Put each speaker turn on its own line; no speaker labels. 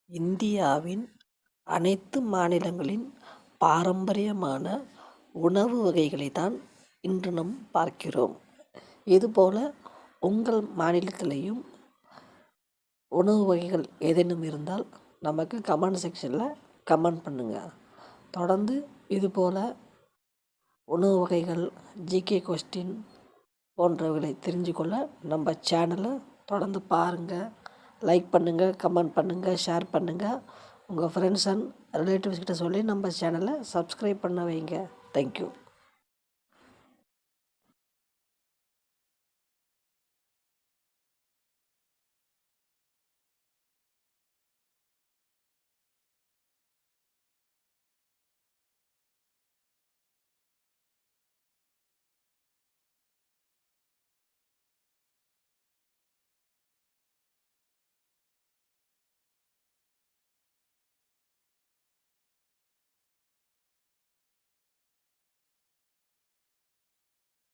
இந்தியாவின் அனைத்து மாநிலங்களின் பாரம்பரியமான உணவு வகைகளை தான் இன்று நாம் பார்க்கிறோம். இதுபோல் உங்கள் மாநிலத்திலையும் உணவு வகைகள் ஏதேனும் இருந்தால் நமக்கு கமெண்ட் செக்ஷனில் கமெண்ட் பண்ணுங்கள். தொடர்ந்து இதுபோல் உணவு வகைகள், ஜிகே கொஸ்டின் போன்றவைகளை தெரிஞ்சு கொள்ள நம்ம சேனலை தொடர்ந்து பாருங்கள். லைக் பண்ணுங்கள், கமெண்ட் பண்ணுங்கள், ஷேர் பண்ணுங்கள். உங்கள் ஃப்ரெண்ட்ஸ் அண்ட் ரிலேட்டிவ்ஸ் கிட்ட சொல்லி நம்ம சேனலை சப்ஸ்கிரைப் பண்ண வைங்க. தேங்க்யூ.